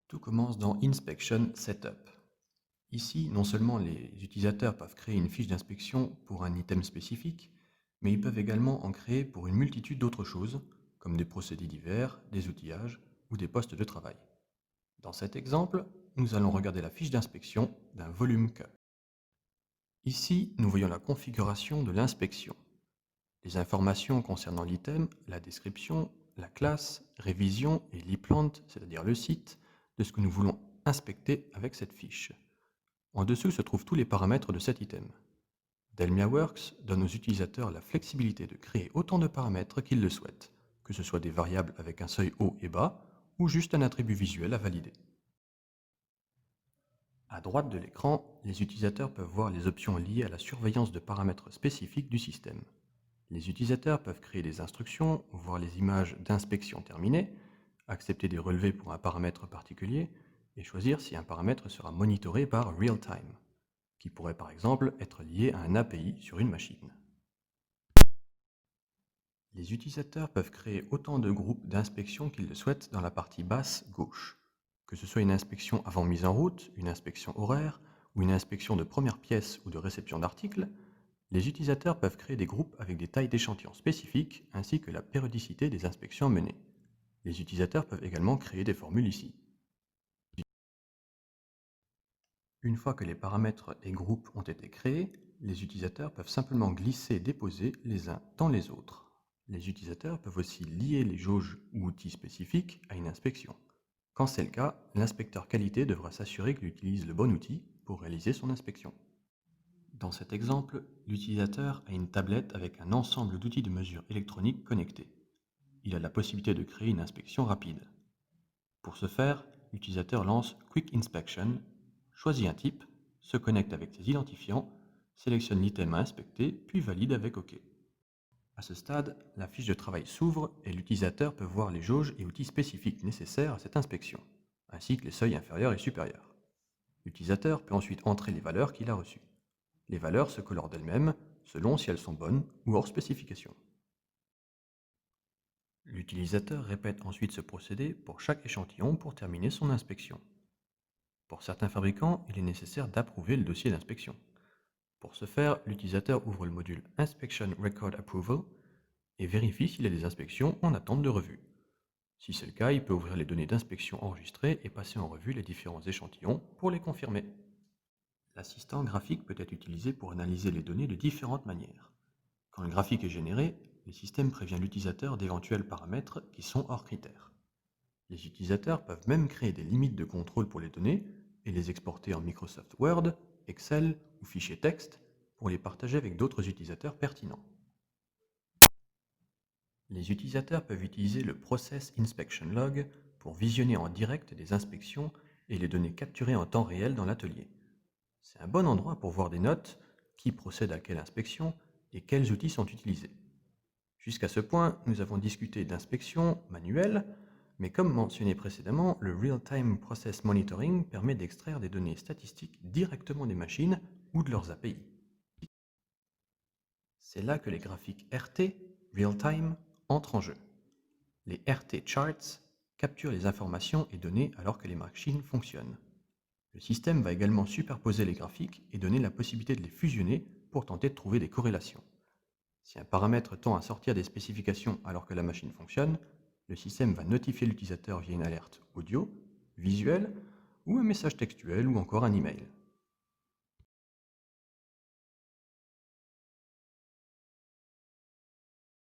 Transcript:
Tout commence dans Inspection Setup. Ici, non seulement les utilisateurs peuvent créer une fiche d'inspection pour un item spécifique, mais ils peuvent également en créer pour une multitude d'autres choses, comme des procédés divers, des outillages ou des postes de travail. Dans cet exemple, nous allons regarder la fiche d'inspection d'un volume cup. Ici, nous voyons la configuration de l'inspection. Les informations concernant l'item, la description, la classe, révision et l'e-plant, c'est-à-dire le site, de ce que nous voulons inspecter avec cette fiche. En dessous se trouvent tous les paramètres de cet item. DelmiaWorks donne aux utilisateurs la flexibilité de créer autant de paramètres qu'ils le souhaitent, que ce soit des variables avec un seuil haut et bas, ou juste un attribut visuel à valider. À droite de l'écran, les utilisateurs peuvent voir les options liées à la surveillance de paramètres spécifiques du système. Les utilisateurs peuvent créer des instructions, voir les images d'inspection terminées, accepter des relevés pour un paramètre particulier, et choisir si un paramètre sera monitoré par real-time, qui pourrait par exemple être lié à un API sur une machine. Les utilisateurs peuvent créer autant de groupes d'inspection qu'ils le souhaitent dans la partie basse gauche. Que ce soit une inspection avant mise en route, une inspection horaire, ou une inspection de première pièce ou de réception d'articles, les utilisateurs peuvent créer des groupes avec des tailles d'échantillons spécifiques ainsi que la périodicité des inspections menées. Les utilisateurs peuvent également créer des formules ici. Une fois que les paramètres et groupes ont été créés, les utilisateurs peuvent simplement glisser et déposer les uns dans les autres. Les utilisateurs peuvent aussi lier les jauges ou outils spécifiques à une inspection. Quand c'est le cas, l'inspecteur qualité devra s'assurer qu'il utilise le bon outil pour réaliser son inspection. Dans cet exemple, l'utilisateur a une tablette avec un ensemble d'outils de mesure électronique connectés. Il a la possibilité de créer une inspection rapide. Pour ce faire, l'utilisateur lance Quick Inspection, choisit un type, se connecte avec ses identifiants, sélectionne l'item à inspecter, puis valide avec OK. À ce stade, la fiche de travail s'ouvre et l'utilisateur peut voir les jauges et outils spécifiques nécessaires à cette inspection, ainsi que les seuils inférieurs et supérieurs. L'utilisateur peut ensuite entrer les valeurs qu'il a reçues. Les valeurs se colorent d'elles-mêmes selon si elles sont bonnes ou hors spécification. L'utilisateur répète ensuite ce procédé pour chaque échantillon pour terminer son inspection. Pour certains fabricants, il est nécessaire d'approuver le dossier d'inspection. Pour ce faire, l'utilisateur ouvre le module Inspection Record Approval et vérifie s'il y a des inspections en attente de revue. Si c'est le cas, il peut ouvrir les données d'inspection enregistrées et passer en revue les différents échantillons pour les confirmer. L'assistant graphique peut être utilisé pour analyser les données de différentes manières. Quand le graphique est généré, le système prévient l'utilisateur d'éventuels paramètres qui sont hors critères. Les utilisateurs peuvent même créer des limites de contrôle pour les données et les exporter en Microsoft Word, Excel ou fichier texte pour les partager avec d'autres utilisateurs pertinents. Les utilisateurs peuvent utiliser le Process Inspection Log pour visionner en direct des inspections et les données capturées en temps réel dans l'atelier. C'est un bon endroit pour voir des notes, qui procède à quelle inspection et quels outils sont utilisés. Jusqu'à ce point, nous avons discuté d'inspection manuelle, mais comme mentionné précédemment, le Real-Time Process Monitoring permet d'extraire des données statistiques directement des machines ou de leurs API. C'est là que les graphiques RT, Real-Time, entrent en jeu. Les RT Charts capturent les informations et données alors que les machines fonctionnent. Le système va également superposer les graphiques et donner la possibilité de les fusionner pour tenter de trouver des corrélations. Si un paramètre tend à sortir des spécifications alors que la machine fonctionne, le système va notifier l'utilisateur via une alerte audio, visuelle, ou un message textuel ou encore un email.